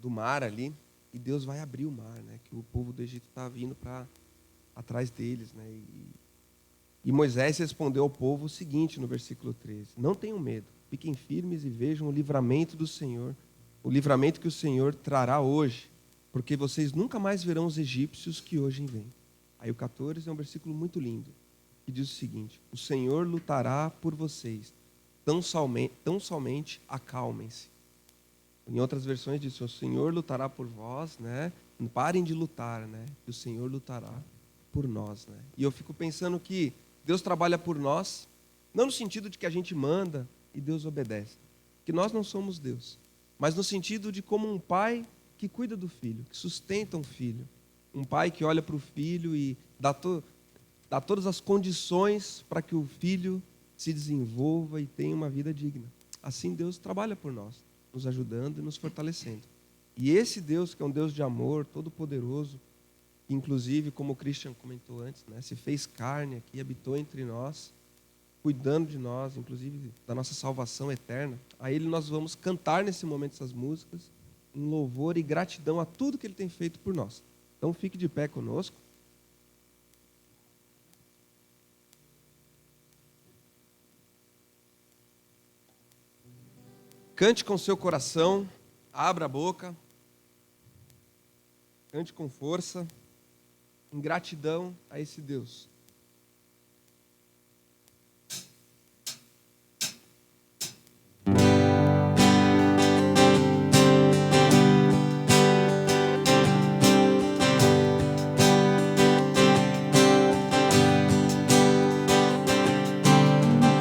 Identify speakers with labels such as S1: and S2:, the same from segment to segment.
S1: do mar ali, e Deus vai abrir o mar, né? Que o povo do Egito está vindo para atrás deles, né? E Moisés respondeu ao povo o seguinte no versículo 13: não tenham medo, fiquem firmes e vejam o livramento do Senhor, o livramento que o Senhor trará hoje, porque vocês nunca mais verão os egípcios que hoje vêm. Aí o 14 é um versículo muito lindo, que diz o seguinte: o Senhor lutará por vocês, tão somente acalmem-se. Em outras versões diz: o Senhor lutará por vós, né? Não parem de lutar, né? Que o Senhor lutará por nós, né? E eu fico pensando que Deus trabalha por nós, não no sentido de que a gente manda e Deus obedece, que nós não somos Deus, mas no sentido de como um pai que cuida do filho, que sustenta um filho, um pai que olha para o filho e dá todas as condições para que o filho se desenvolva e tenha uma vida digna. Assim Deus trabalha por nós, nos ajudando e nos fortalecendo. E esse Deus, que é um Deus de amor, todo-poderoso, inclusive, como o Christian comentou antes, né, se fez carne aqui, habitou entre nós, cuidando de nós, inclusive da nossa salvação eterna. A Ele nós vamos cantar nesse momento essas músicas, em louvor e gratidão a tudo que Ele tem feito por nós. Então fique de pé conosco. Cante com seu coração, abra a boca, cante com força, em gratidão a esse Deus.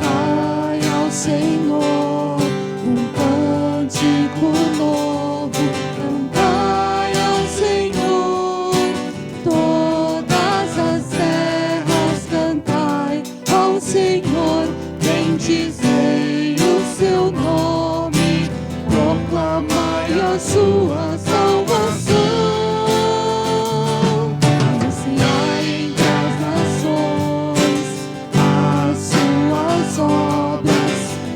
S2: Cantai ao Senhor um cântico novo, cantai ao Senhor todas as terras, cantai ao Senhor, bendizei o seu nome, proclamai a sua salvação. Anunciai entre as nações as suas obras,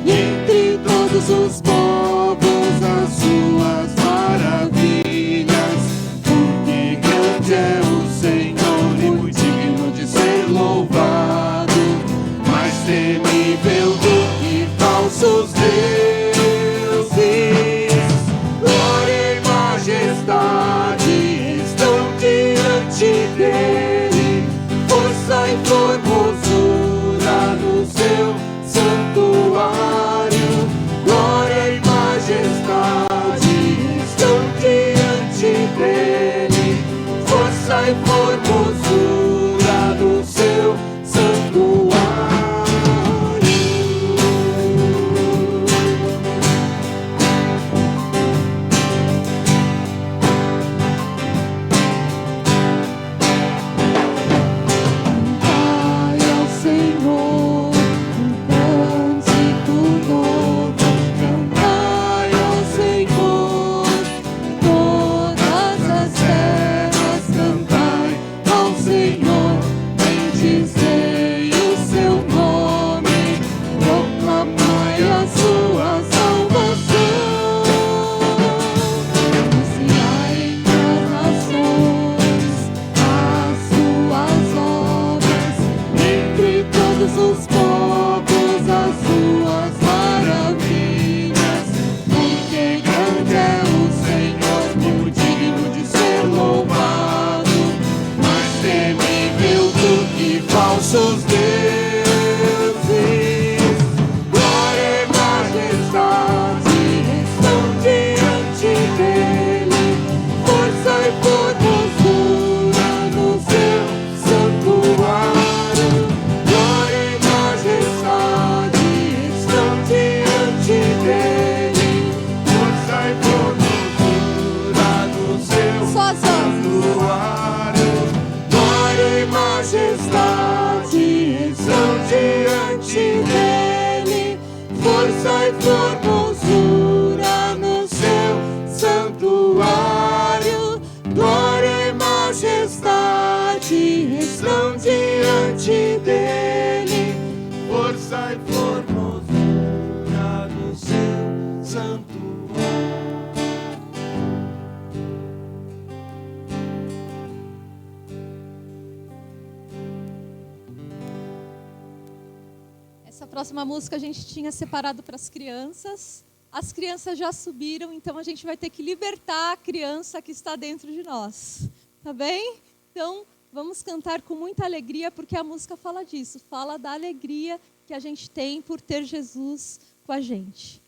S2: e entre todos os povos as suas maravilhas. Porque grande é o Senhor e muito digno de ser louvado, mais temível do que falsos deuses. Glória e majestade estão diante dele, força e formosura no seu santuário. Glória e majestade estão diante dele, força e formosura no seu santuário. Cantai ao Senhor um cântico novo, cantai ao Senhor todas as terras, cantai ao Senhor, bendizei o seu nome, proclamai a sua salvação. Anunciai entre as nações as suas obras, entre todos os povos as suas maravilhas. Porque grande é o Senhor, muito digno de ser louvado, mais temível do que falsos deuses. Glória e majestade estão diante dele, força e formosura no seu santuário. Glória e majestade estão diante dele, força e formosura no seu santuário. Glória e majestade estão diante dele, força e formosura no seu santuário. Glória e majestade estão diante dele, força e formosura no seu santuário.
S3: Essa próxima música a gente tinha separado para as crianças. As crianças já subiram, então a gente vai ter que libertar a criança que está dentro de nós. Tá bem? Então, vamos cantar com muita alegria, porque a música fala disso. Fala da alegria que a gente tem por ter Jesus com a gente.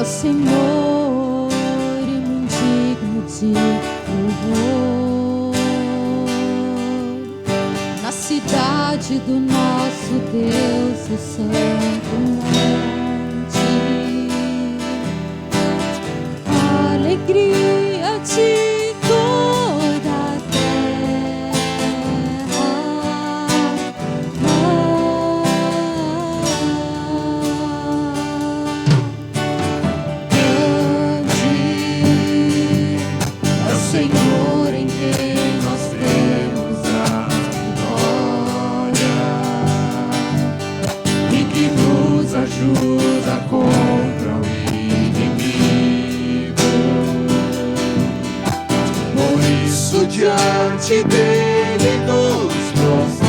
S4: Senhor, e mendigo de louvor na cidade do nosso Deus, o Santo Monte. Alegria de toda a Senhor, em quem nós temos a glória e que nos ajuda contra o inimigo. Por isso, diante dele nos prostramos.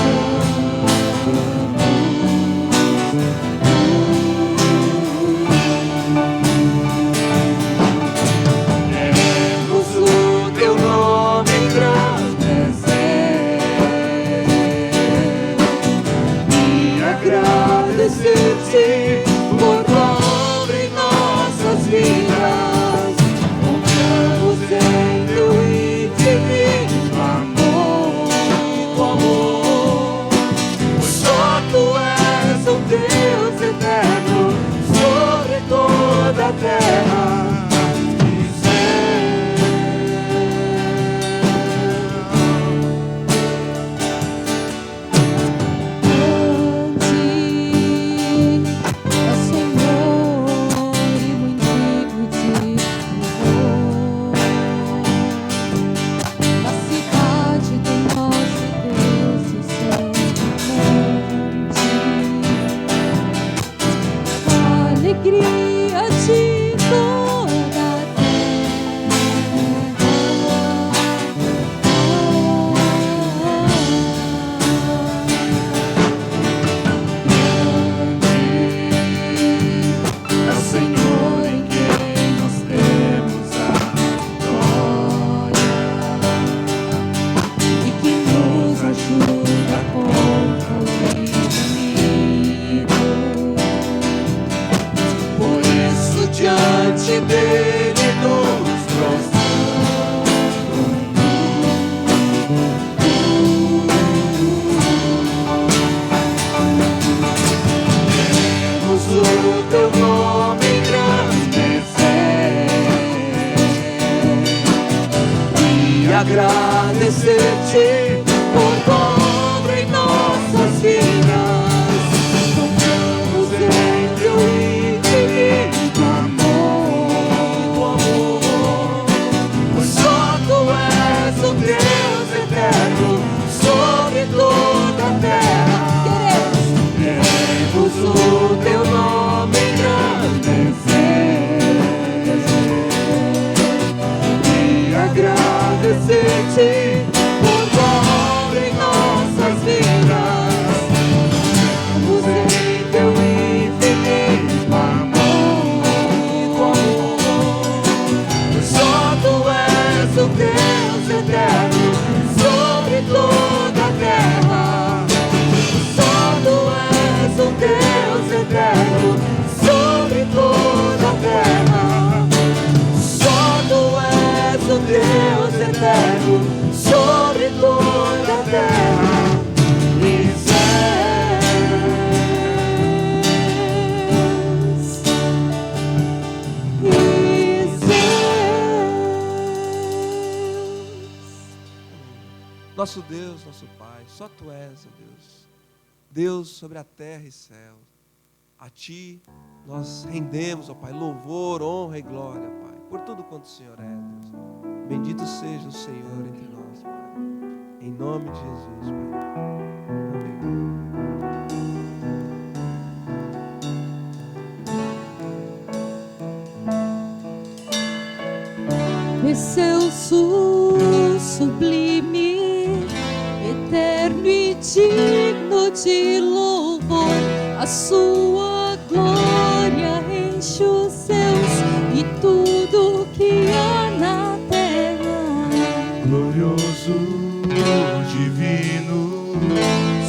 S4: Agradecer-te por tua obra em nossas vidas. Confiamos em teu infinito amor.
S2: agradecer-te por tua obra em nossas vidas. Confiamos em teu infinito amor, pois só tu és o Deus eterno sobre toda a terra. Queremos o teu nome engrandecer e agradecer-te por tua obra em nossas vidas. Confiamos em teu infinito amor, pois só tu és o Deus eterno sobre toda a terra. Só tu és o Deus eterno sobre toda a terra. Só tu és o Deus eterno sobre toda a terra.
S1: Nosso Deus, nosso Pai, só Tu és, ó Deus, Deus sobre a terra e céu. A Ti nós rendemos, ó Pai, louvor, honra e glória, Pai, por tudo quanto o Senhor é, Deus. Bendito seja o Senhor entre nós, Pai. Em nome de Jesus, Pai. Amém.
S3: Desceu sublime, eterno e digno de louvor, a sua glória enche os céus e tudo que há na terra.
S2: Glorioso, divino,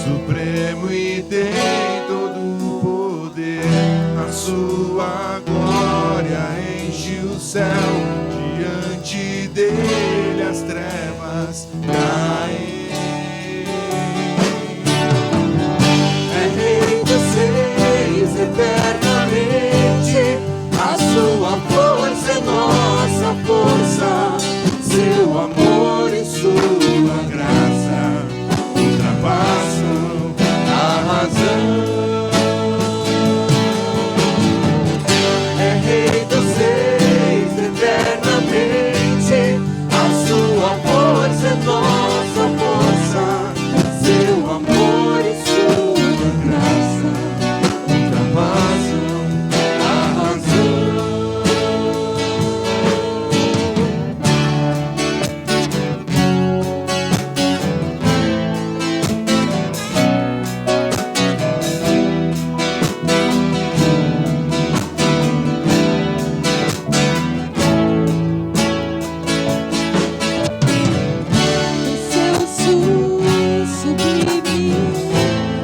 S2: supremo e tem todo o poder. A sua glória enche o céu. Diante dele as trevas caem. É Rei dos Reis eternamente. A sua força é nossa força. Seu amor e sua graça ultrapassam a razão. É Rei dos Reis eternamente. A sua força é nossa força. Seu amor e sua graça ultrapassam a razão.
S3: Desceu sublime,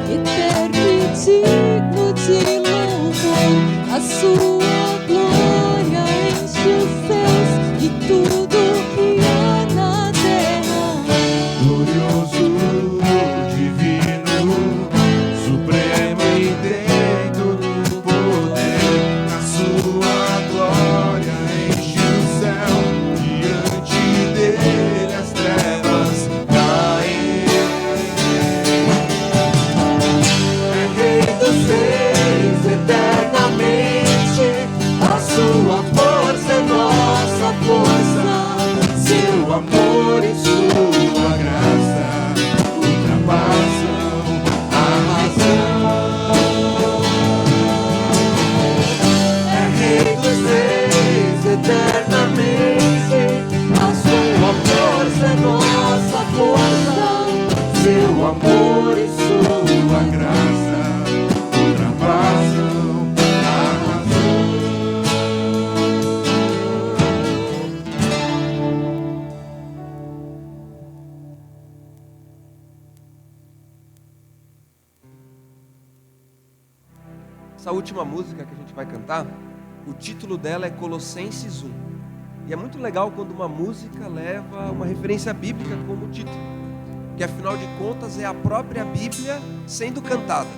S3: eterno e digno de louvor, a sua glória enche os céus e tudo que há na terra.
S2: Glorioso, divino, supremo e tem todo o poder. A sua glória enche o céu. Diante dele as trevas caem. É Rei dos Reis eternamente. A sua força é nossa força. Seu amor e sua graça ultrapassam a razão. É Rei dos Reis eternamente. A sua força é nossa força. Seu amor e sua graça ultrapassam a razão.
S1: Essa última música que a gente vai cantar, o título dela é Colossenses 1. E é muito legal quando uma música leva uma referência bíblica como título, que afinal de contas é a própria Bíblia sendo cantada.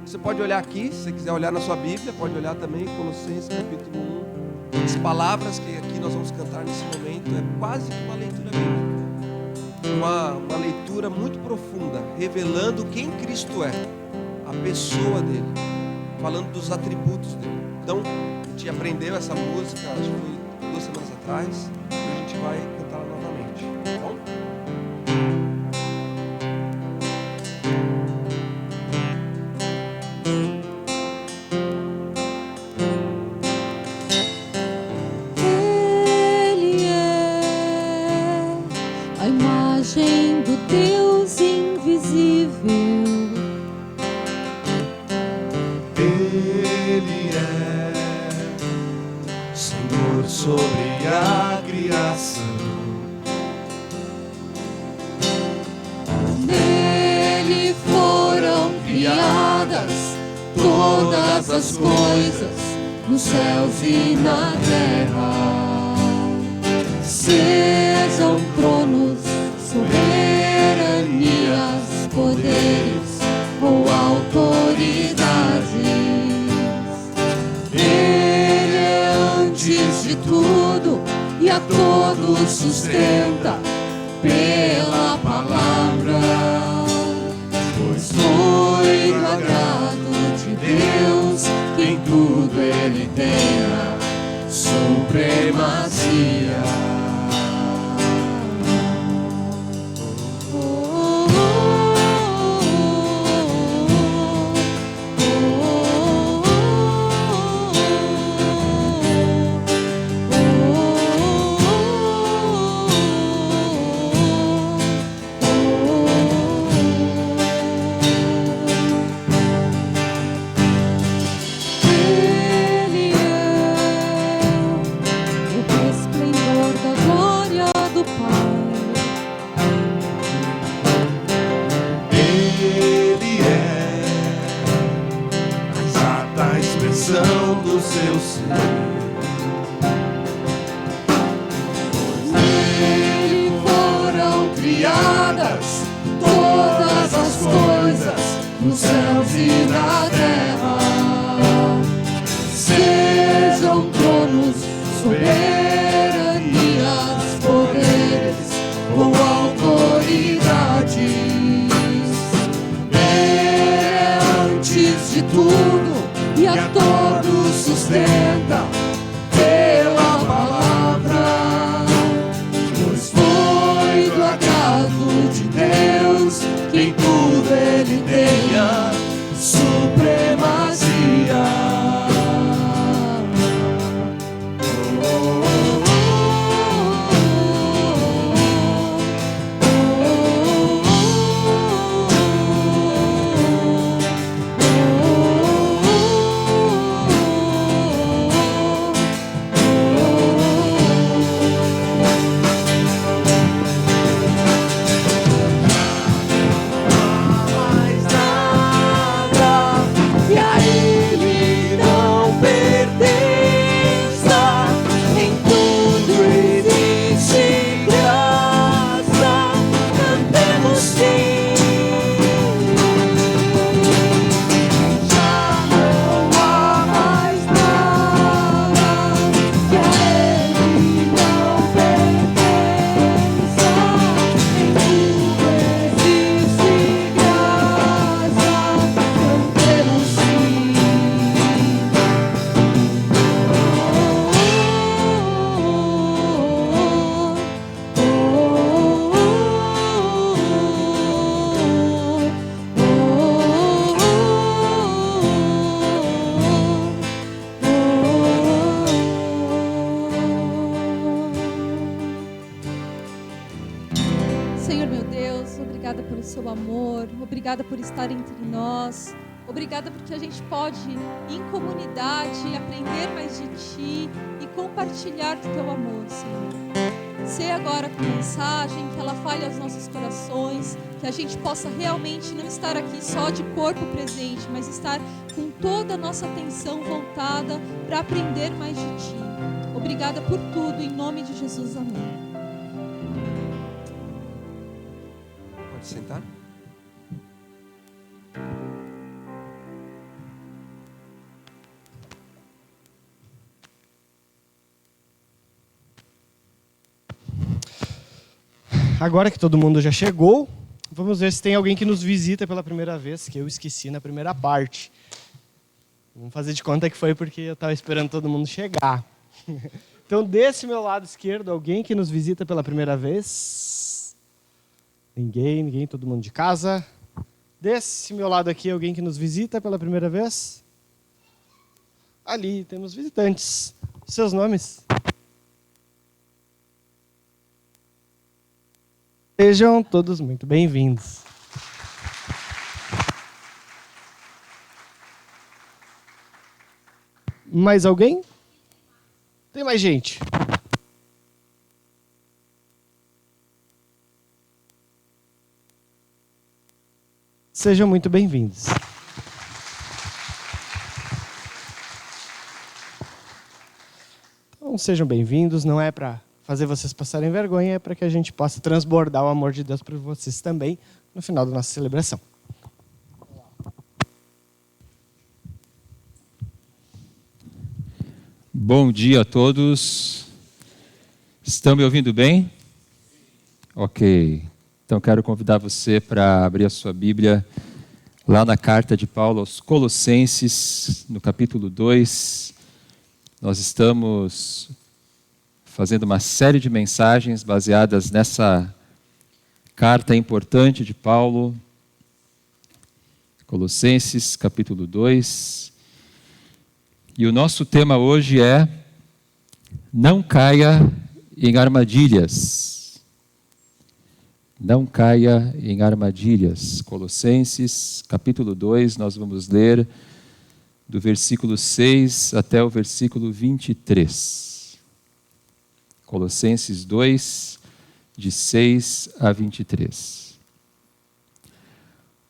S1: Você pode olhar aqui, se você quiser olhar na sua Bíblia, pode olhar também Colossenses capítulo 1. As palavras que aqui nós vamos cantar nesse momento é quase que uma leitura bíblica. uma leitura muito profunda, revelando quem Cristo é, a pessoa dele, falando dos atributos dele. Então, a gente aprendeu essa música, acho que foi 2 semanas atrás, e a gente vai cantar ela novamente, tá bom?
S3: Ele é a imagem do Deus invisível.
S2: Ele é Senhor sobre a criação.
S3: Nele foram criadas todas as coisas, nos céus e na terra. Sejam tronos, soberanias, poderes ou autoridades. Ele é antes de tudo e a todos sustenta pela palavra, pois foi do agrado de Deus que em tudo ele tenha supremacia. Ele é o resplendor da glória do Pai.
S2: Ele é a exata expressão do seu ser.
S3: Nele foram criadas todas as coisas, nos céus e na terra. Sejam tronos, soberanias, poderes ou autoridades. É antes de tudo e a todos sustenta pela palavra, pois foi do agrado de Deus que em tudo ele tenha supremacia. Mais nada que a ele não pertença, em tudo existe graça, cantemos sim. Já não há mais nada que a ele não pertença, em tudo existe graça, cantemos sim. Senhor meu Deus, obrigada pelo seu amor, obrigada por estar entre nós, obrigada porque a gente pode, em comunidade, aprender mais de Ti e compartilhar do Teu amor, Senhor. Sê agora com a mensagem, que ela fale aos nossos corações, que a gente possa realmente não estar aqui só de corpo presente, mas estar com toda a nossa atenção voltada para aprender mais de Ti. Obrigada por tudo, em nome de Jesus, amém.
S1: Pode sentar.
S5: agora que todo mundo já chegou, vamos ver se tem alguém que nos visita pela primeira vez, que eu esqueci na primeira parte. Vamos fazer de conta que foi porque eu estava esperando todo mundo chegar. Então, desse meu lado esquerdo, alguém que nos visita pela primeira vez? Ninguém, todo mundo de casa. Desse meu lado aqui, alguém que nos visita pela primeira vez? Ali, temos visitantes. Seus nomes? Sejam todos muito bem-vindos. Mais alguém? Tem mais gente? Sejam muito bem-vindos. Então, sejam bem-vindos. Não é para fazer vocês passarem vergonha, é para que a gente possa transbordar o amor de Deus para vocês também no final da nossa celebração.
S6: Bom dia a todos. Estão me ouvindo bem? Ok. Então quero convidar você para abrir a sua Bíblia lá na carta de Paulo aos Colossenses, no capítulo 2. Nós estamos fazendo uma série de mensagens baseadas nessa carta importante de Paulo. Colossenses, capítulo 2. E o nosso tema hoje é: não caia em armadilhas. Não caia em armadilhas. Colossenses, capítulo 2, nós vamos ler do versículo 6 até o versículo 23. Colossenses 2, de 6 a 23.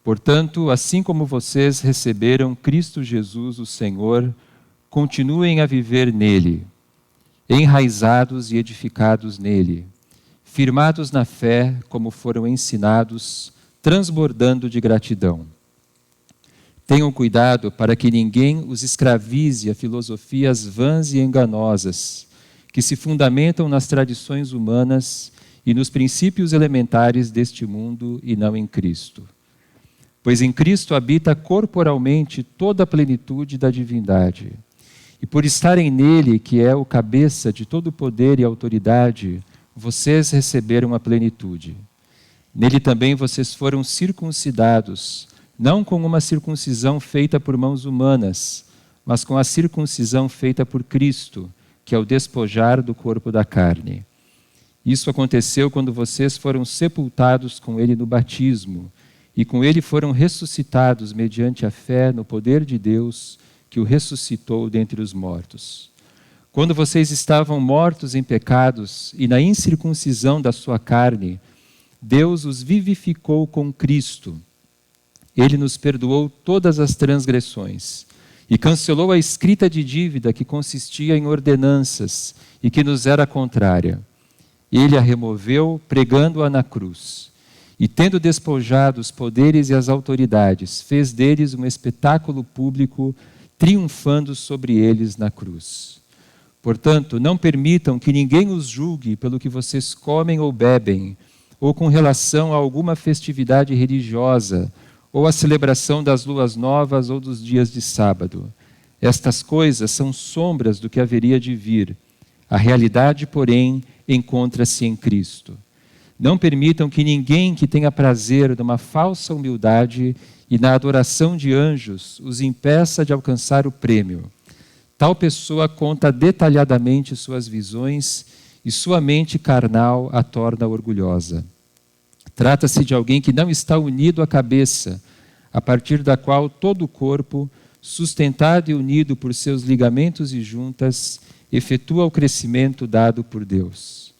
S6: Portanto, assim como vocês receberam Cristo Jesus, o Senhor, continuem a viver nele, enraizados e edificados nele, firmados na fé como foram ensinados, transbordando de gratidão. Tenham cuidado para que ninguém os escravize a filosofias vãs e enganosas, que se fundamentam nas tradições humanas e nos princípios elementares deste mundo e não em Cristo. Pois em Cristo habita corporalmente toda a plenitude da divindade. E por estarem nele, que é o cabeça de todo poder e autoridade, vocês receberam a plenitude. Nele também vocês foram circuncidados, não com uma circuncisão feita por mãos humanas, mas com a circuncisão feita por Cristo, que é o despojar do corpo da carne. Isso aconteceu quando vocês foram sepultados com ele no batismo, e com ele foram ressuscitados mediante a fé no poder de Deus, que o ressuscitou dentre os mortos. Quando vocês estavam mortos em pecados e na incircuncisão da sua carne, Deus os vivificou com Cristo. Ele nos perdoou todas as transgressões e cancelou a escrita de dívida que consistia em ordenanças e que nos era contrária. Ele a removeu, pregando-a na cruz. E tendo despojado os poderes e as autoridades, fez deles um espetáculo público, triunfando sobre eles na cruz. Portanto, não permitam que ninguém os julgue pelo que vocês comem ou bebem, ou com relação a alguma festividade religiosa, ou a celebração das luas novas ou dos dias de sábado. Estas coisas são sombras do que haveria de vir. A realidade, porém, encontra-se em Cristo. Não permitam que ninguém que tenha prazer numa falsa humildade e na adoração de anjos os impeça de alcançar o prêmio. Tal pessoa conta detalhadamente suas visões e sua mente carnal a torna orgulhosa. Trata-se de alguém que não está unido à cabeça, a partir da qual todo o corpo, sustentado e unido por seus ligamentos e juntas, efetua o crescimento dado por Deus.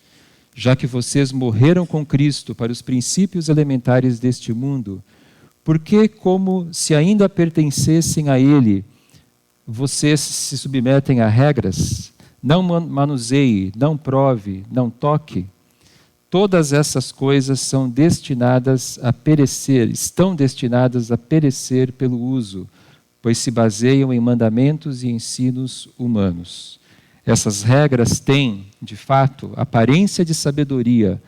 S6: Já que vocês morreram com Cristo para os princípios elementares deste mundo, por que, como se ainda pertencessem a Ele, vocês se submetem a regras? Não manuseie, não prove, não toque. Todas essas coisas são destinadas a perecer, estão destinadas a perecer pelo uso, pois se baseiam em mandamentos e ensinos humanos. Essas regras têm, de fato, aparência de sabedoria,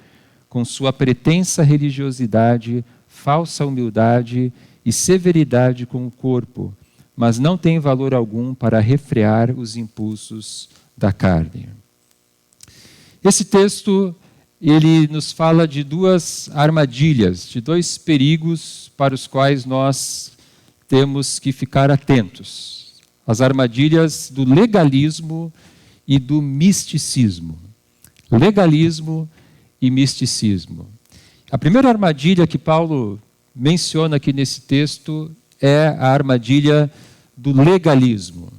S6: com sua pretensa religiosidade, falsa humildade e severidade com o corpo, mas não tem valor algum para refrear os impulsos da carne. Esse texto, ele nos fala de duas armadilhas, de dois perigos para os quais nós temos que ficar atentos. As armadilhas do legalismo e do misticismo. Legalismo e misticismo. A primeira armadilha que Paulo menciona aqui nesse texto é a armadilha do legalismo.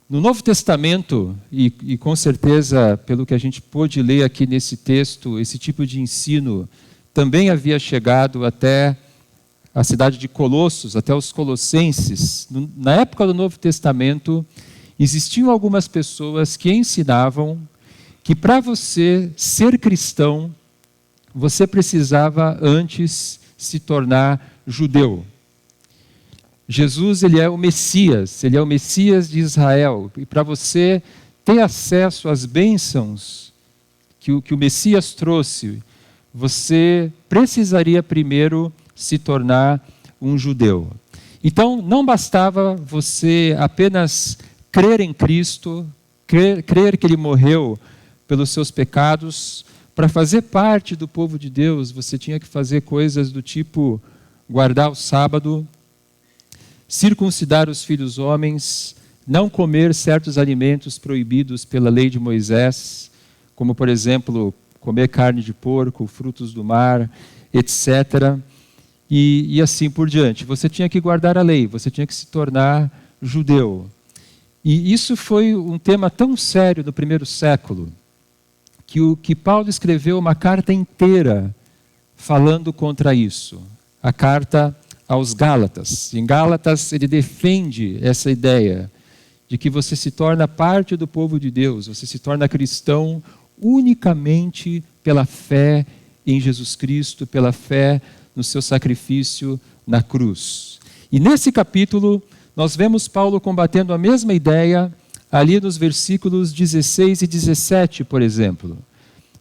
S6: No Novo Testamento, e com certeza pelo que a gente pôde ler aqui nesse texto, esse tipo de ensino também havia chegado até a cidade de Colossos, até os colossenses. Na época do Novo Testamento, existiam algumas pessoas que ensinavam que para você ser cristão, você precisava antes se tornar judeu. Jesus, ele é o Messias de Israel. E para você ter acesso às bênçãos que o Messias trouxe, você precisaria primeiro se tornar um judeu. Então, não bastava você apenas crer em Cristo, crer que Ele morreu pelos seus pecados. Para fazer parte do povo de Deus, você tinha que fazer coisas do tipo guardar o sábado, circuncidar os filhos homens, não comer certos alimentos proibidos pela lei de Moisés, como, por exemplo, comer carne de porco, frutos do mar, etc. E assim por diante. Você tinha que guardar a lei, você tinha que se tornar judeu. E isso foi um tema tão sério no primeiro século, que Paulo escreveu uma carta inteira falando contra isso. A carta aos Gálatas. Em Gálatas ele defende essa ideia de que você se torna parte do povo de Deus, você se torna cristão unicamente pela fé em Jesus Cristo, pela fé no seu sacrifício na cruz. E nesse capítulo nós vemos Paulo combatendo a mesma ideia ali nos versículos 16 e 17, por exemplo.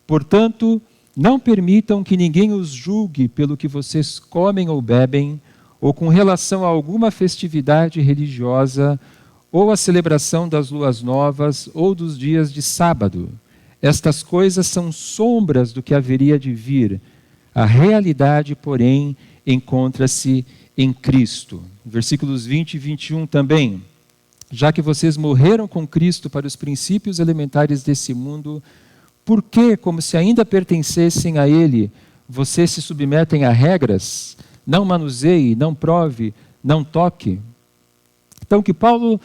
S6: Portanto, não permitam que ninguém os julgue pelo que vocês comem ou bebem, ou com relação a alguma festividade religiosa, ou a celebração das luas novas, ou dos dias de sábado. Estas coisas são sombras do que haveria de vir. A realidade, porém, encontra-se em Cristo. Versículos 20 e 21 também. Já que vocês morreram com Cristo para os princípios elementares desse mundo, por que, como se ainda pertencessem a Ele, vocês se submetem a regras? Não manuseie, não prove, não toque. Então, o que Paulo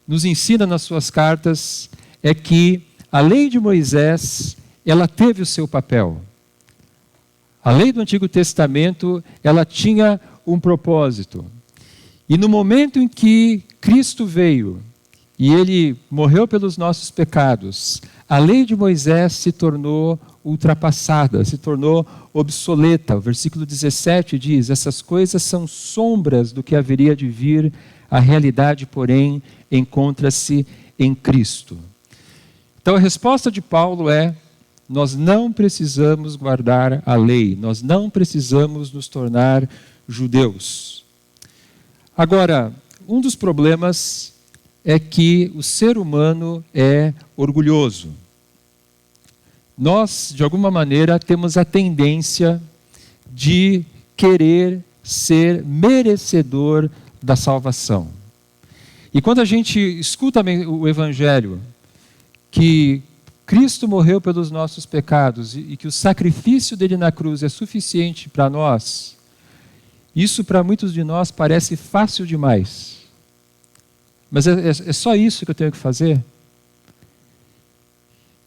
S6: nos ensina nas suas cartas é que a lei de Moisés, ela teve o seu papel. A lei do Antigo Testamento, ela tinha um propósito. E no momento em que Cristo veio e Ele morreu pelos nossos pecados, a lei de Moisés se tornou ultrapassada, se tornou obsoleta. O versículo 17 diz: essas coisas são sombras do que haveria de vir, a realidade, porém, encontra-se em Cristo. Então a resposta de Paulo é: nós não precisamos guardar a lei, nós não precisamos nos tornar judeus. Agora, um dos problemas é que o ser humano é orgulhoso. Nós, de alguma maneira, temos a tendência de querer ser merecedor da salvação. E quando a gente escuta o Evangelho, que Cristo morreu pelos nossos pecados e que o sacrifício dele na cruz é suficiente para nós, isso para muitos de nós parece fácil demais. Mas é só isso que eu tenho que fazer?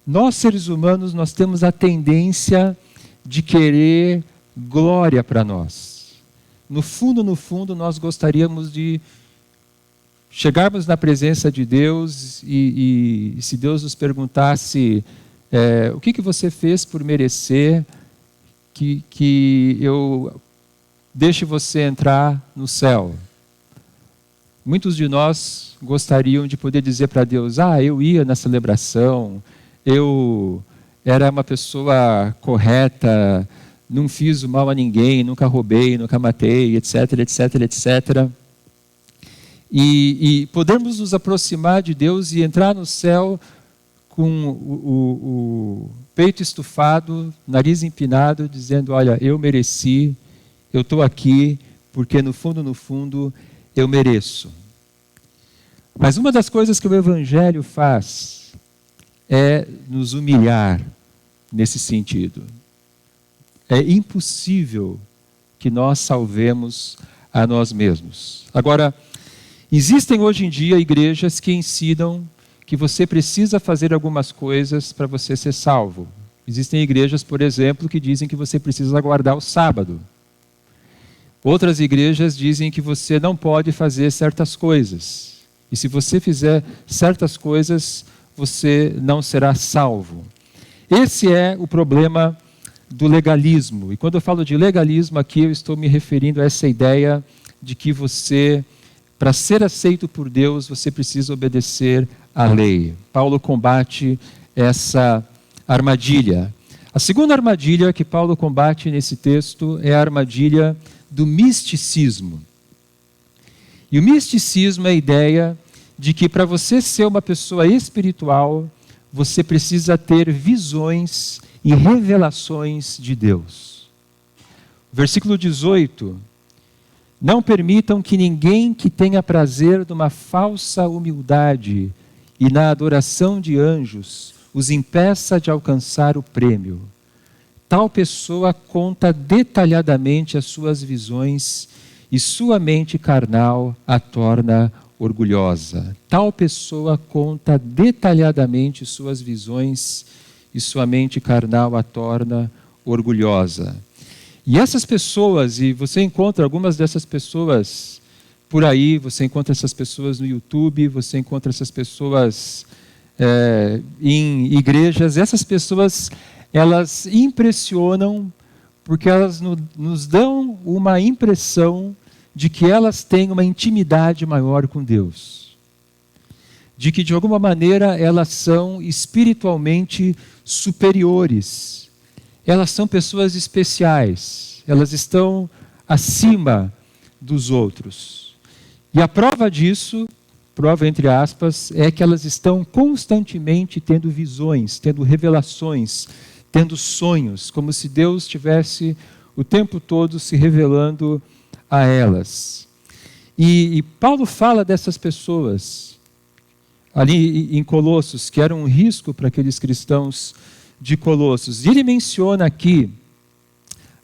S6: Nós, seres humanos, nós temos a tendência de querer glória para nós. No fundo, nós gostaríamos de chegarmos na presença de Deus e se Deus nos perguntasse o que você fez por merecer que eu deixe você entrar no céu. Muitos de nós gostariam de poder dizer para Deus: eu ia na celebração, eu era uma pessoa correta, não fiz o mal a ninguém, nunca roubei, nunca matei, etc, etc, etc. E podemos nos aproximar de Deus e entrar no céu com o peito estufado, nariz empinado, dizendo, olha, eu mereci, eu estou aqui, porque no fundo, eu mereço. Mas uma das coisas que o Evangelho faz é nos humilhar nesse sentido. É impossível que nós salvemos a nós mesmos. Agora, existem hoje em dia igrejas que ensinam que você precisa fazer algumas coisas para você ser salvo. Existem igrejas, por exemplo, que dizem que você precisa guardar o sábado. Outras igrejas dizem que você não pode fazer certas coisas. E se você fizer certas coisas, você não será salvo. Esse é o problema do legalismo. E quando eu falo de legalismo aqui, eu estou me referindo a essa ideia de que você, para ser aceito por Deus, você precisa obedecer à lei. Paulo combate essa armadilha. A segunda armadilha que Paulo combate nesse texto é a armadilha do misticismo. E o misticismo é a ideia de que para você ser uma pessoa espiritual, você precisa ter visões e revelações de Deus. Versículo 18. Não permitam que ninguém que tenha prazer numa falsa humildade e na adoração de anjos os impeça de alcançar o prêmio. Tal pessoa conta detalhadamente as suas visões e sua mente carnal a torna orgulhosa. Tal pessoa conta detalhadamente suas visões e sua mente carnal a torna orgulhosa. E essas pessoas, e você encontra algumas dessas pessoas por aí, você encontra essas pessoas no YouTube, você encontra essas pessoas em igrejas, essas pessoas, elas impressionam porque elas nos dão uma impressão de que elas têm uma intimidade maior com Deus. De que, de alguma maneira, elas são espiritualmente superiores. Elas são pessoas especiais. Elas estão acima dos outros. E a prova disso, prova entre aspas, é que elas estão constantemente tendo visões, tendo revelações, tendo sonhos, como se Deus estivesse o tempo todo se revelando a elas. E Paulo fala dessas pessoas ali em Colossos, que era um risco para aqueles cristãos de Colossos. E ele menciona aqui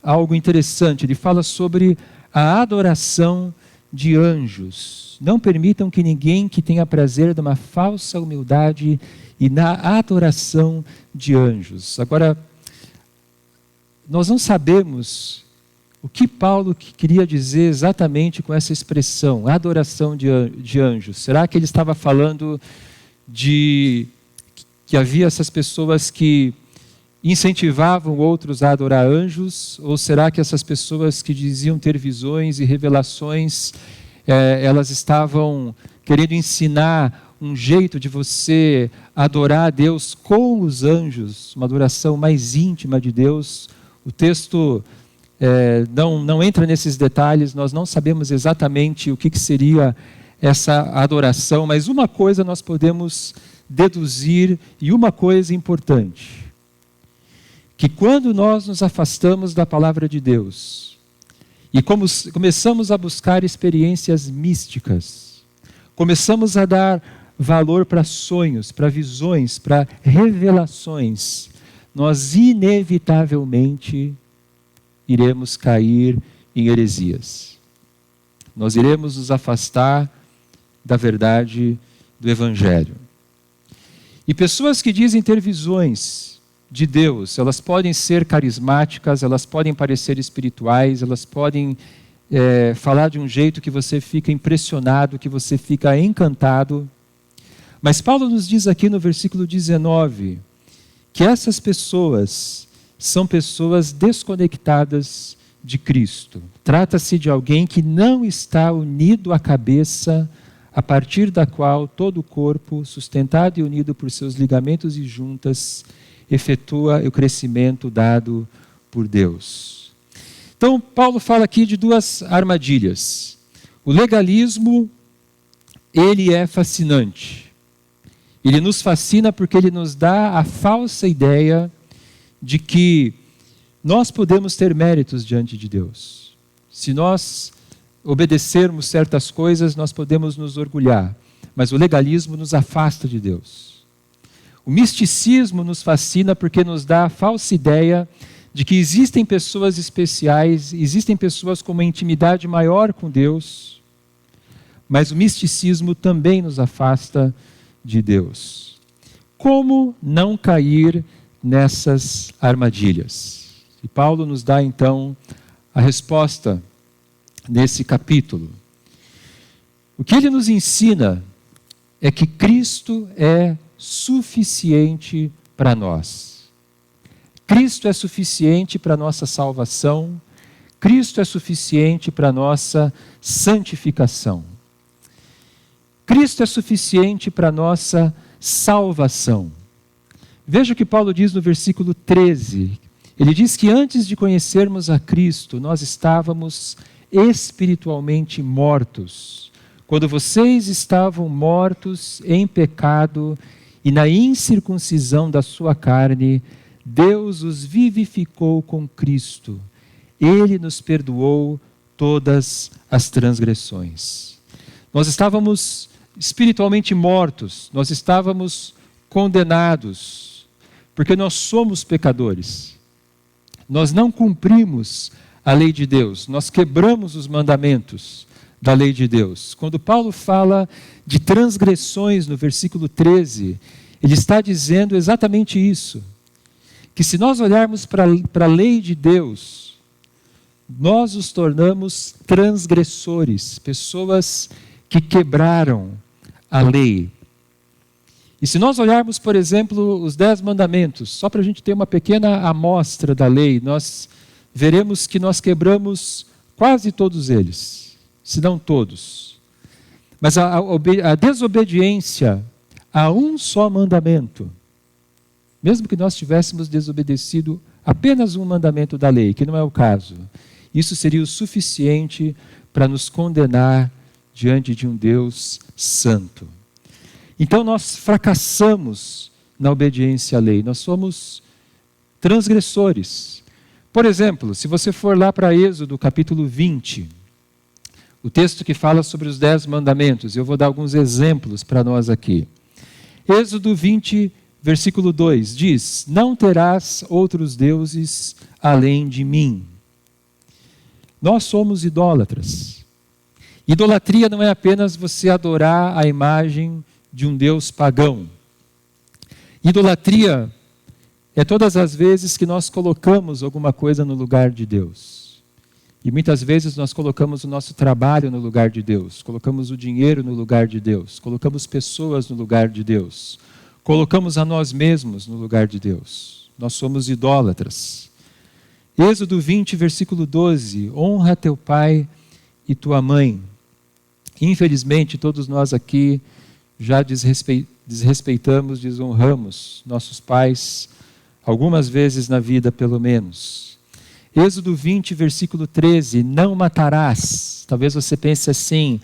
S6: algo interessante, ele fala sobre a adoração de anjos. Não permitam que ninguém que tenha prazer de uma falsa humildade e na adoração de anjos. Agora, nós não sabemos o que Paulo queria dizer exatamente com essa expressão, adoração de anjos. Será que ele estava falando de que havia essas pessoas que incentivavam outros a adorar anjos? Ou será que essas pessoas que diziam ter visões e revelações, elas estavam querendo ensinar um jeito de você adorar a Deus com os anjos, uma adoração mais íntima de Deus? O texto não entra nesses detalhes, nós não sabemos exatamente o que seria essa adoração, mas uma coisa nós podemos deduzir, e uma coisa importante, que quando nós nos afastamos da palavra de Deus e começamos a buscar experiências místicas, começamos a dar valor para sonhos, para visões, para revelações, nós inevitavelmente iremos cair em heresias. Nós iremos nos afastar da verdade do Evangelho. E pessoas que dizem ter visões de Deus, elas podem ser carismáticas, elas podem parecer espirituais, elas podem falar de um jeito que você fica impressionado, que você fica encantado. Mas Paulo nos diz aqui no versículo 19, que essas pessoas são pessoas desconectadas de Cristo. Trata-se de alguém que não está unido à cabeça, a partir da qual todo o corpo, sustentado e unido por seus ligamentos e juntas, efetua o crescimento dado por Deus. Então, Paulo fala aqui de duas armadilhas. O legalismo, ele é fascinante. Ele nos fascina porque ele nos dá a falsa ideia de que nós podemos ter méritos diante de Deus. Se nós obedecermos certas coisas, nós podemos nos orgulhar. Mas o legalismo nos afasta de Deus. O misticismo nos fascina porque nos dá a falsa ideia de que existem pessoas especiais, existem pessoas com uma intimidade maior com Deus, mas o misticismo também nos afasta de Deus. Como não cair nessas armadilhas? E Paulo nos dá então a resposta nesse capítulo. O que ele nos ensina é que Cristo é suficiente para nós. Cristo é suficiente para a nossa salvação. Cristo é suficiente para a nossa santificação. Cristo é suficiente para a nossa salvação. Veja o que Paulo diz no versículo 13. Ele diz que antes de conhecermos a Cristo, nós estávamos espiritualmente mortos. Quando vocês estavam mortos em pecado e na incircuncisão da sua carne, Deus os vivificou com Cristo. Ele nos perdoou todas as transgressões. Nós estávamos espiritualmente mortos, nós estávamos condenados, porque nós somos pecadores. Nós não cumprimos a lei de Deus, nós quebramos os mandamentos da lei de Deus. Quando Paulo fala de transgressões no versículo 13, ele está dizendo exatamente isso, que se nós olharmos para a lei de Deus, nós os tornamos transgressores, pessoas que quebraram a lei. E se nós olharmos, por exemplo, os 10 mandamentos, só para a gente ter uma pequena amostra da lei, nós veremos que nós quebramos quase todos eles, se não todos. Mas a desobediência a um só mandamento, mesmo que nós tivéssemos desobedecido apenas um mandamento da lei, que não é o caso, isso seria o suficiente para nos condenar diante de um Deus santo. Então nós fracassamos na obediência à lei, nós somos transgressores. Por exemplo, se você for lá para Êxodo capítulo 20, o texto que fala sobre os 10 mandamentos, eu vou dar alguns exemplos para nós aqui. Êxodo 20, versículo 2, diz: não terás outros deuses além de mim. Nós somos idólatras. Idolatria não é apenas você adorar a imagem de um Deus pagão. Idolatria é todas as vezes que nós colocamos alguma coisa no lugar de Deus. E muitas vezes nós colocamos o nosso trabalho no lugar de Deus, colocamos o dinheiro no lugar de Deus, colocamos pessoas no lugar de Deus, colocamos a nós mesmos no lugar de Deus. Nós somos idólatras. Êxodo 20, versículo 12, honra teu pai e tua mãe. Infelizmente, todos nós aqui já desrespeitamos, desonramos nossos pais, algumas vezes na vida pelo menos. Êxodo 20, versículo 13, não matarás. Talvez você pense assim,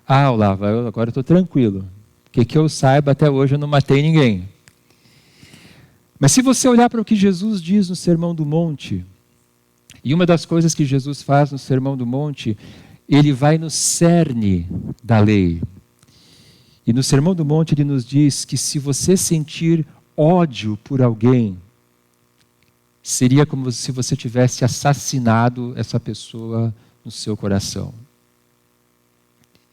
S6: Olavo, agora eu estou tranquilo, porque que eu saiba, até hoje eu não matei ninguém. Mas se você olhar para o que Jesus diz no Sermão do Monte, e uma das coisas que Jesus faz no Sermão do Monte, ele vai no cerne da lei. E no Sermão do Monte ele nos diz que se você sentir ódio por alguém, seria como se você tivesse assassinado essa pessoa no seu coração.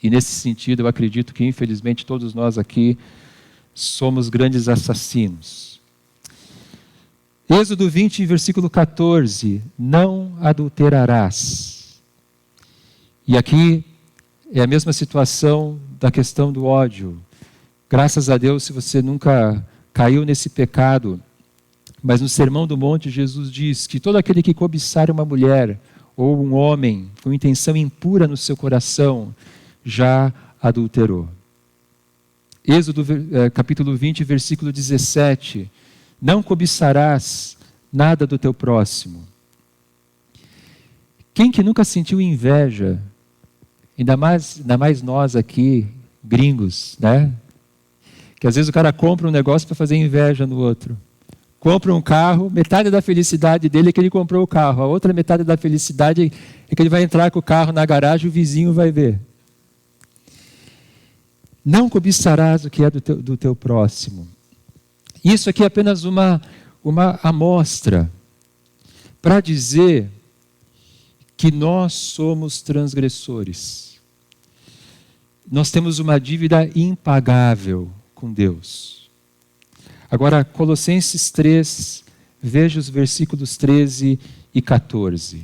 S6: E nesse sentido eu acredito que infelizmente todos nós aqui somos grandes assassinos. Êxodo 20, versículo 14, não adulterarás. E aqui é a mesma situação da questão do ódio. Graças a Deus, se você nunca caiu nesse pecado, mas no Sermão do Monte Jesus diz que todo aquele que cobiçar uma mulher ou um homem com intenção impura no seu coração, já adulterou. Êxodo capítulo 20, versículo 17, Não cobiçarás nada do teu próximo. Quem que nunca sentiu inveja? Ainda mais nós aqui, gringos, né? Que às vezes o cara compra um negócio para fazer inveja no outro. Compra um carro, metade da felicidade dele é que ele comprou o carro. A outra metade da felicidade é que ele vai entrar com o carro na garagem e o vizinho vai ver. Não cobiçarás o que é do teu próximo. Isso aqui é apenas uma amostra para dizer que nós somos transgressores. Nós temos uma dívida impagável com Deus. Agora, Colossenses 3, veja os versículos 13 e 14.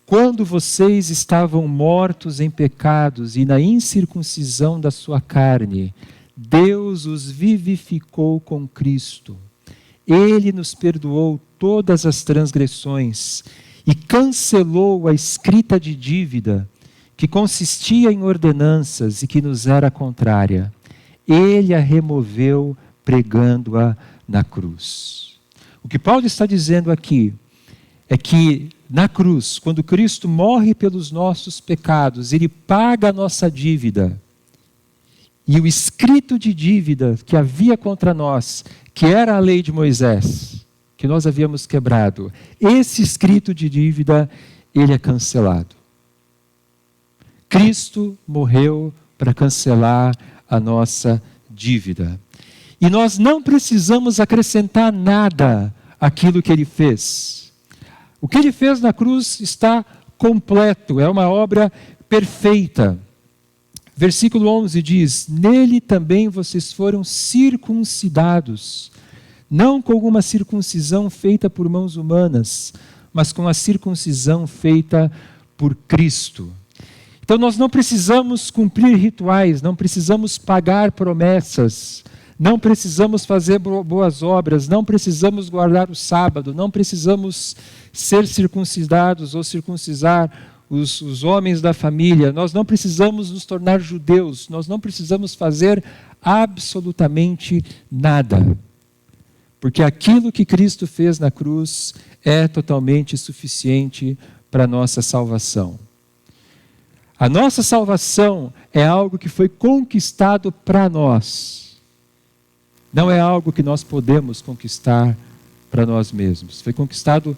S6: Quando vocês estavam mortos em pecados e na incircuncisão da sua carne, Deus os vivificou com Cristo. Ele nos perdoou todas as transgressões e cancelou a escrita de dívida que consistia em ordenanças e que nos era contrária. Ele a removeu pregando-a na cruz. O que Paulo está dizendo aqui é que na cruz, quando Cristo morre pelos nossos pecados, Ele paga a nossa dívida. E o escrito de dívida que havia contra nós, que era a lei de Moisés, que nós havíamos quebrado, esse escrito de dívida, ele é cancelado. Cristo morreu para cancelar a nossa dívida. E nós não precisamos acrescentar nada àquilo que Ele fez. O que Ele fez na cruz está completo, é uma obra perfeita. Versículo 11 diz: nele também vocês foram circuncidados, não com uma circuncisão feita por mãos humanas, mas com a circuncisão feita por Cristo. Então nós não precisamos cumprir rituais, não precisamos pagar promessas, não precisamos fazer boas obras, não precisamos guardar o sábado, não precisamos ser circuncidados ou circuncisar os homens da família, nós não precisamos nos tornar judeus, nós não precisamos fazer absolutamente nada. Porque aquilo que Cristo fez na cruz é totalmente suficiente para a nossa salvação. A nossa salvação é algo que foi conquistado para nós. Não é algo que nós podemos conquistar para nós mesmos. Foi conquistado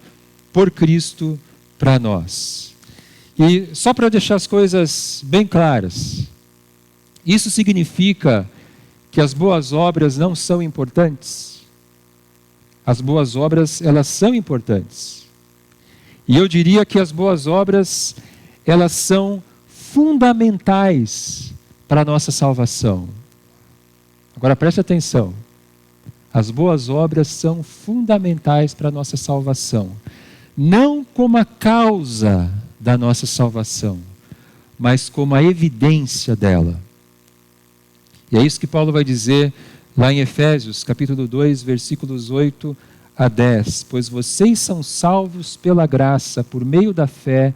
S6: por Cristo para nós. E só para deixar as coisas bem claras, isso significa que as boas obras não são importantes? As boas obras, elas são importantes. E eu diria que as boas obras, elas são fundamentais para a nossa salvação. Agora preste atenção. As boas obras são fundamentais para a nossa salvação. Não como a causa da nossa salvação, mas como a evidência dela. E é isso que Paulo vai dizer lá em Efésios, capítulo 2, versículos 8 a 10. Pois vocês são salvos pela graça, por meio da fé,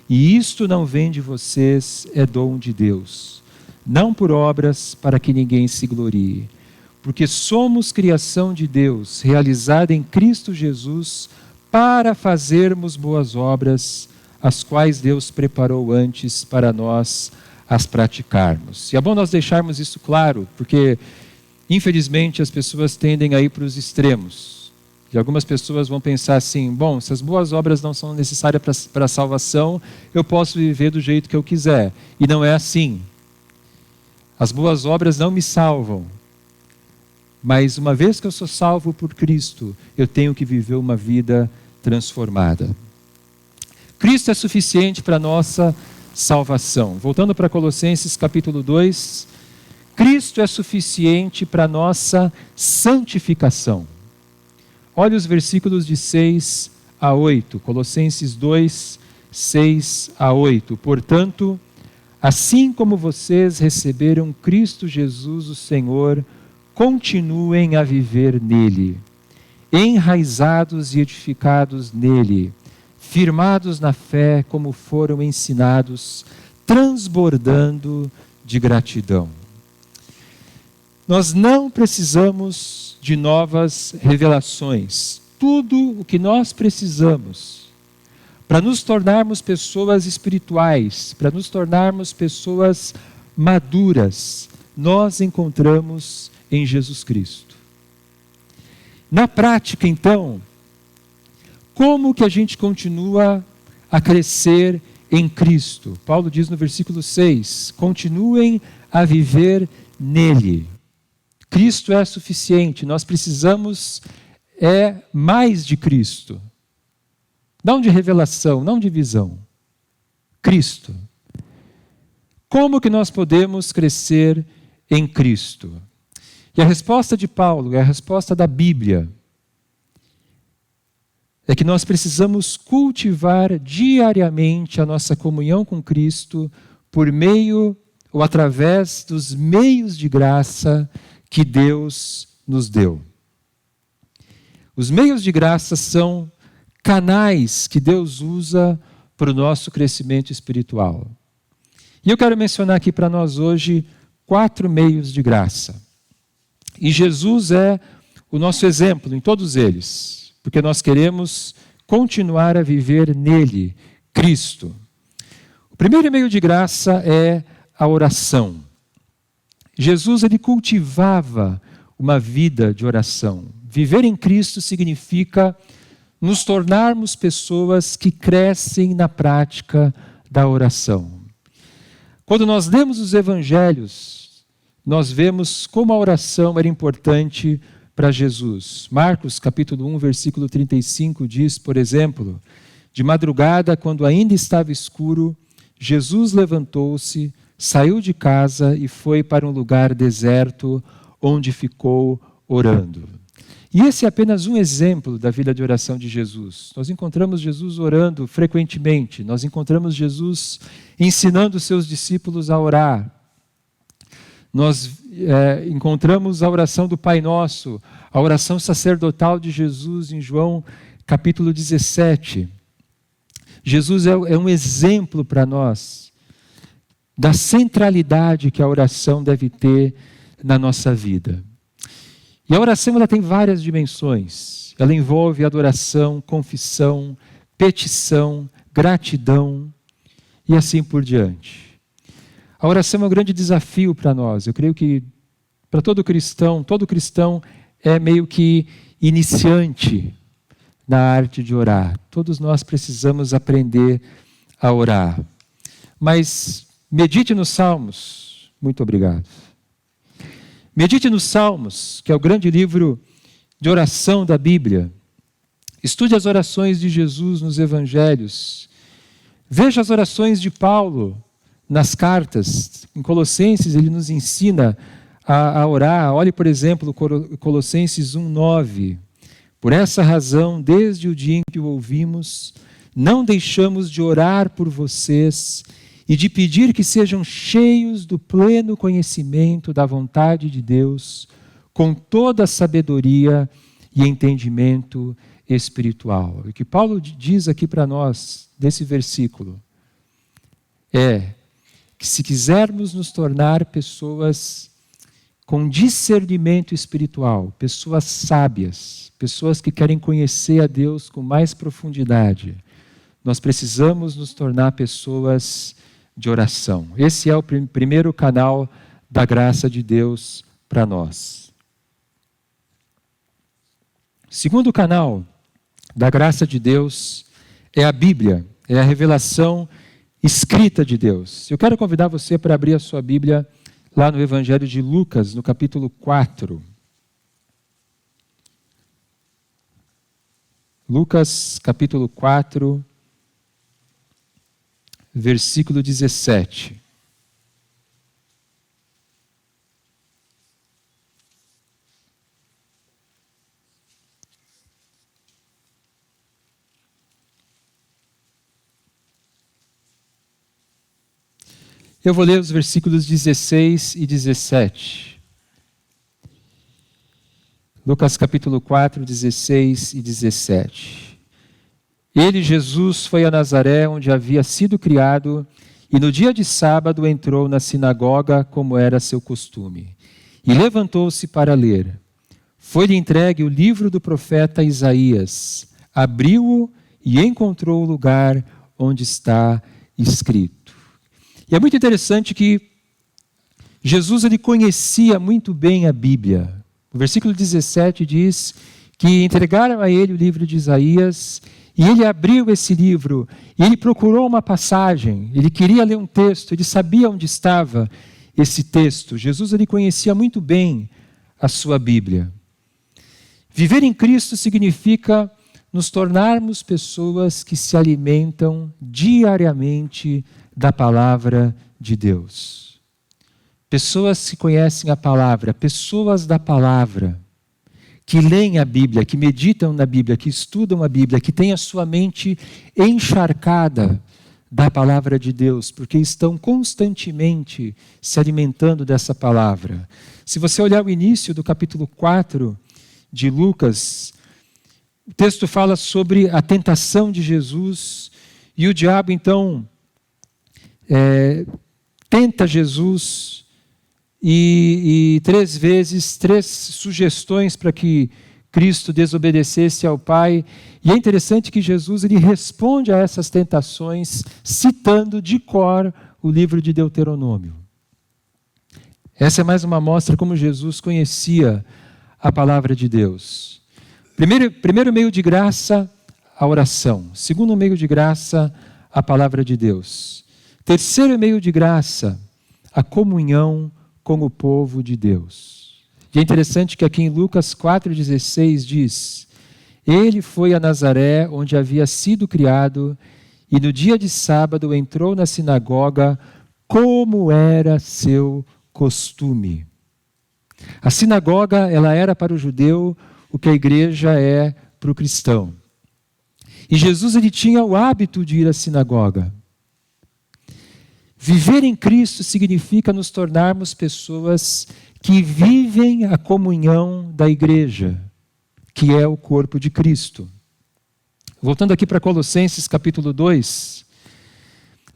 S6: e isto não vem de vocês, é dom de Deus. Não por obras, para que ninguém se glorie. Porque somos criação de Deus, realizada em Cristo Jesus, para fazermos boas obras, as quais Deus preparou antes para nós as praticarmos. E é bom nós deixarmos isso claro, porque infelizmente as pessoas tendem a ir para os extremos. E algumas pessoas vão pensar assim: bom, se as boas obras não são necessárias para a salvação, eu posso viver do jeito que eu quiser. E não é assim. As boas obras não me salvam. Mas uma vez que eu sou salvo por Cristo, eu tenho que viver uma vida transformada. Cristo é suficiente para a nossa salvação. Voltando para Colossenses capítulo 2, Cristo é suficiente para a nossa santificação. Olha os versículos de 6 a 8, Colossenses 2, 6 a 8. Portanto, assim como vocês receberam Cristo Jesus o Senhor, continuem a viver nele, enraizados e edificados nele, firmados na fé como foram ensinados, transbordando de gratidão. Nós não precisamos de novas revelações. Tudo o que nós precisamos para nos tornarmos pessoas espirituais, para nos tornarmos pessoas maduras, nós encontramos em Jesus Cristo. Na prática, então, como que a gente continua a crescer em Cristo? Paulo diz no versículo 6, continuem a viver nele. Cristo é suficiente, nós precisamos mais de Cristo. Não de revelação, não de visão. Cristo. Como que nós podemos crescer em Cristo? E a resposta de Paulo, a resposta da Bíblia, é que nós precisamos cultivar diariamente a nossa comunhão com Cristo por meio ou através dos meios de graça que Deus nos deu. Os meios de graça são canais que Deus usa para o nosso crescimento espiritual. E eu quero mencionar aqui para nós hoje 4 meios de graça. E Jesus é o nosso exemplo em todos eles, porque nós queremos continuar a viver nele, Cristo. O primeiro meio de graça é a oração. Jesus, ele cultivava uma vida de oração. Viver em Cristo significa nos tornarmos pessoas que crescem na prática da oração. Quando nós lemos os evangelhos, nós vemos como a oração era importante para Jesus. Marcos, capítulo 1, versículo 35, diz, por exemplo, de madrugada, quando ainda estava escuro, Jesus levantou-se, saiu de casa e foi para um lugar deserto, onde ficou orando. E esse é apenas um exemplo da vida de oração de Jesus. Nós encontramos Jesus orando frequentemente, nós encontramos Jesus ensinando os seus discípulos a orar. Nós encontramos a oração do Pai Nosso, a oração sacerdotal de Jesus em João capítulo 17. Jesus é um exemplo para nós da centralidade que a oração deve ter na nossa vida. E a oração ela tem várias dimensões. Ela envolve adoração, confissão, petição, gratidão e assim por diante. A oração é um grande desafio para nós. Eu creio que para todo cristão é meio que iniciante na arte de orar. Todos nós precisamos aprender a orar. Mas medite nos Salmos. Muito obrigado. Medite nos Salmos, que é o grande livro de oração da Bíblia. Estude as orações de Jesus nos Evangelhos. Veja as orações de Paulo nas cartas. Em Colossenses, ele nos ensina a orar. Olhe, por exemplo, Colossenses 1:9. Por essa razão, desde o dia em que o ouvimos, não deixamos de orar por vocês e de pedir que sejam cheios do pleno conhecimento da vontade de Deus, com toda a sabedoria e entendimento espiritual. O que Paulo diz aqui para nós, nesse versículo, é que se quisermos nos tornar pessoas com discernimento espiritual, pessoas sábias, pessoas que querem conhecer a Deus com mais profundidade, nós precisamos nos tornar pessoas de oração. Esse é o primeiro canal da graça de Deus para nós. O segundo canal da graça de Deus é a Bíblia, é a revelação escrita de Deus. Eu quero convidar você para abrir a sua Bíblia lá no Evangelho de Lucas, no capítulo 4. Lucas, capítulo 4, versículo 17. Eu vou ler os versículos 16 e 17. Lucas capítulo 4, 16 e 17. Ele, Jesus, foi a Nazaré, onde havia sido criado, e no dia de sábado entrou na sinagoga, como era seu costume. e levantou-se para ler. Foi-lhe entregue o livro do profeta Isaías. Abriu-o e encontrou o lugar onde está escrito. E é muito interessante que Jesus ele conhecia muito bem a Bíblia. O versículo 17 diz que entregaram a ele o livro de Isaías e ele abriu esse livro e ele procurou uma passagem, ele queria ler um texto, ele sabia onde estava esse texto. Jesus ele conhecia muito bem a sua Bíblia. Viver em Cristo significa nos tornarmos pessoas que se alimentam diariamente da palavra de Deus. Pessoas que conhecem a palavra, pessoas da palavra, que leem a Bíblia, que meditam na Bíblia, que estudam a Bíblia, que têm a sua mente encharcada da palavra de Deus, porque estão constantemente se alimentando dessa palavra. Se você olhar o início do capítulo 4 de Lucas, o texto fala sobre a tentação de Jesus e o diabo então tenta Jesus e 3 vezes, 3 sugestões para que Cristo desobedecesse ao Pai. E é interessante que Jesus ele responde a essas tentações citando de cor o livro de Deuteronômio. Essa é mais uma amostra como Jesus conhecia a palavra de Deus. Primeiro meio de graça, a oração. Segundo meio de graça, a palavra de Deus. Terceiro meio de graça, a comunhão com o povo de Deus. E é interessante que aqui em Lucas 4,16 diz: ele foi a Nazaré, onde havia sido criado, e no dia de sábado entrou na sinagoga, como era seu costume. A sinagoga, ela era para o judeu o que a igreja é para o cristão. E Jesus ele tinha o hábito de ir à sinagoga. Viver em Cristo significa nos tornarmos pessoas que vivem a comunhão da igreja, que é o corpo de Cristo. Voltando aqui para Colossenses capítulo 2,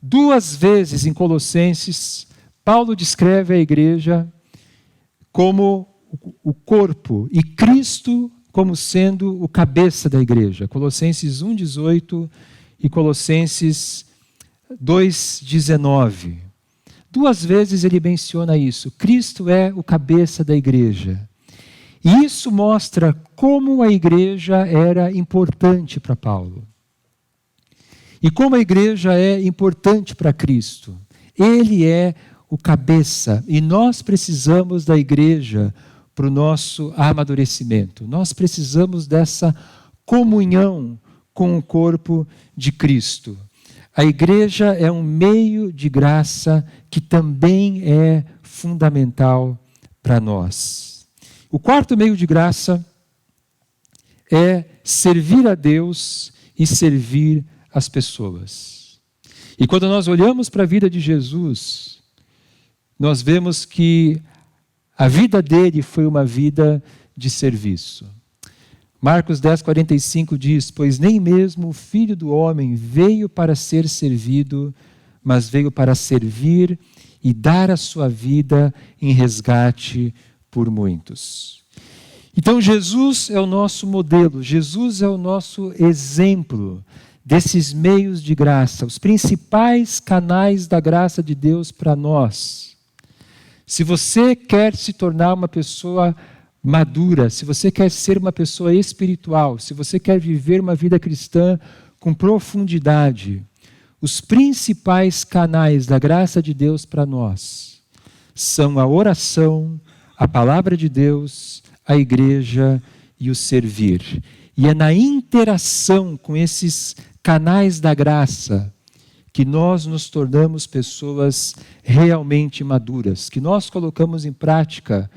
S6: 2 vezes em Colossenses, Paulo descreve a igreja como o corpo e Cristo como sendo o cabeça da igreja. Colossenses 1,18 e Colossenses 2,19. 2 vezes ele menciona isso. Cristo é o cabeça da igreja. E isso mostra como a igreja era importante para Paulo. E como a igreja é importante para Cristo. Ele é o cabeça e nós precisamos da igreja para o nosso amadurecimento. Nós precisamos dessa comunhão com o corpo de Cristo. A igreja é um meio de graça que também é fundamental para nós. O 4º meio de graça é servir a Deus e servir as pessoas. E quando nós olhamos para a vida de Jesus, nós vemos que a vida dele foi uma vida de serviço. Marcos 10:45 diz: pois nem mesmo o Filho do Homem veio para ser servido, mas veio para servir e dar a sua vida em resgate por muitos. Então Jesus é o nosso modelo, Jesus é o nosso exemplo desses meios de graça, os principais canais da graça de Deus para nós. Se você quer se tornar uma pessoa madura, se você quer ser uma pessoa espiritual, se você quer viver uma vida cristã com profundidade, os principais canais da graça de Deus para nós são a oração, a palavra de Deus, a igreja e o servir. E é na interação com esses canais da graça que nós nos tornamos pessoas realmente maduras, que nós colocamos em prática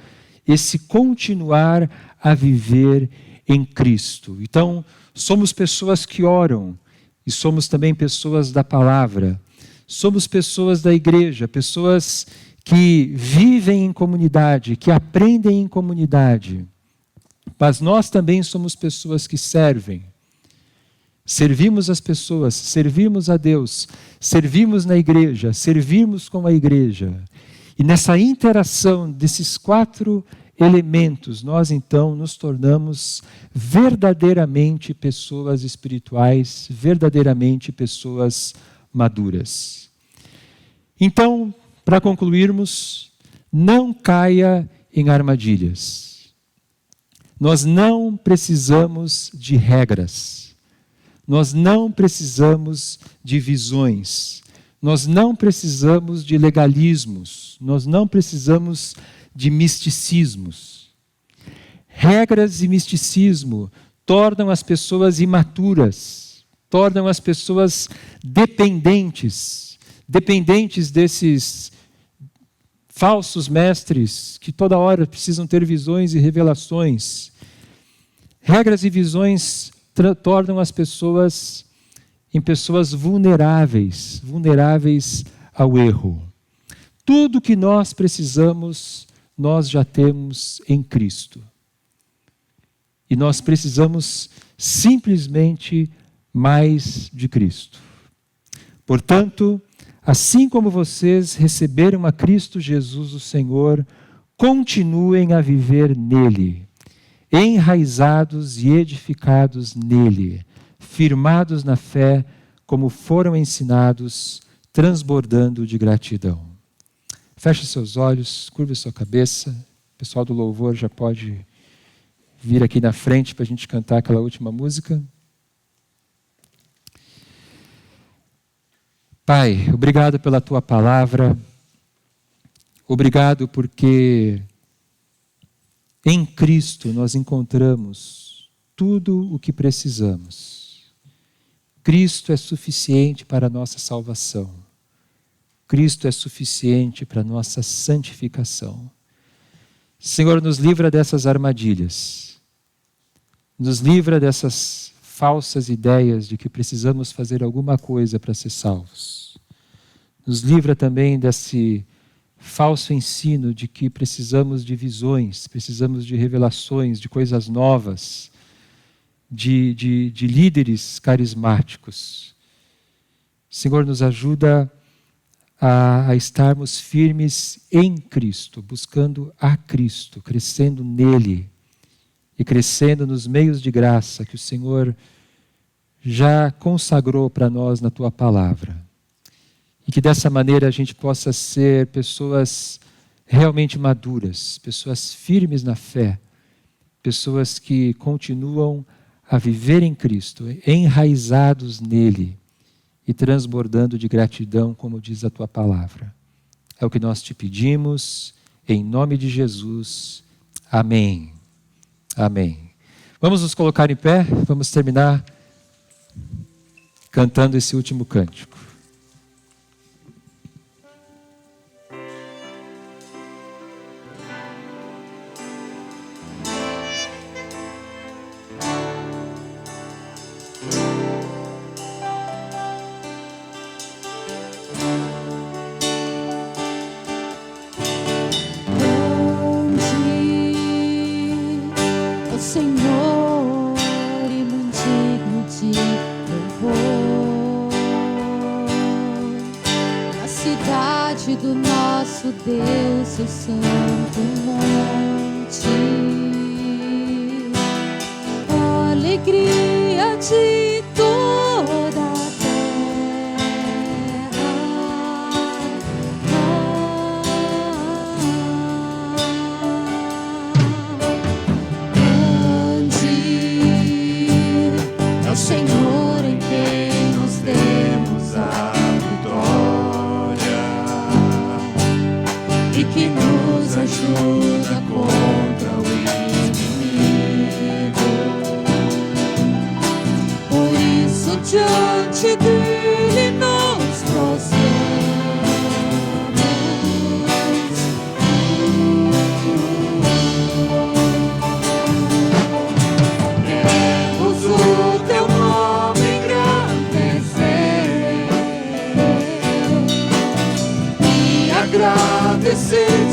S6: esse continuar a viver em Cristo. Então, somos pessoas que oram e somos também pessoas da palavra. Somos pessoas da igreja, pessoas que vivem em comunidade, que aprendem em comunidade. Mas nós também somos pessoas que servem. Servimos as pessoas, servimos a Deus, servimos na igreja, servimos com a igreja. E nessa interação desses 4 elementos, nós então nos tornamos verdadeiramente pessoas espirituais, verdadeiramente pessoas maduras. Então, para concluirmos, não caia em armadilhas. Nós não precisamos de regras. Nós não precisamos de visões. Nós não precisamos de legalismos. Nós não precisamos de misticismos. Regras e misticismo tornam as pessoas imaturas, tornam as pessoas dependentes desses falsos mestres que toda hora precisam ter visões e revelações. Regras e visões tornam as pessoas em pessoas vulneráveis ao erro. Tudo que nós precisamos, nós já temos em Cristo. E nós precisamos simplesmente mais de Cristo. Portanto, assim como vocês receberam a Cristo Jesus, o Senhor, continuem a viver nele, enraizados e edificados nele, firmados na fé, como foram ensinados, transbordando de gratidão. Feche seus olhos, curve sua cabeça. O pessoal do louvor já pode vir aqui na frente para a gente cantar aquela última música. Pai, obrigado pela tua palavra. Obrigado porque em Cristo nós encontramos tudo o que precisamos. Cristo é suficiente para a nossa salvação. Cristo é suficiente para a nossa santificação. Senhor, nos livra dessas armadilhas. Nos livra dessas falsas ideias de que precisamos fazer alguma coisa para ser salvos. Nos livra também desse falso ensino de que precisamos de visões, precisamos de revelações, de coisas novas, de líderes carismáticos. Senhor, nos ajuda a estarmos firmes em Cristo, buscando a Cristo, crescendo nele e crescendo nos meios de graça que o Senhor já consagrou para nós na tua palavra. E que dessa maneira a gente possa ser pessoas realmente maduras, pessoas firmes na fé, pessoas que continuam a viver em Cristo, enraizados nele e transbordando de gratidão, como diz a tua palavra. É o que nós te pedimos, em nome de Jesus. Amém. Amém. Vamos nos colocar em pé, vamos terminar cantando esse último cântico.
S3: Senhor, e muito digno de louvor, na cidade do nosso Deus, seu santo monte, a alegria de toda a Senhor, em quem nos demos a vitória e que nos ajuda contra o inimigo. Por isso, diante dele nos prostramos. Queremos o teu nome engrandecer e agradecer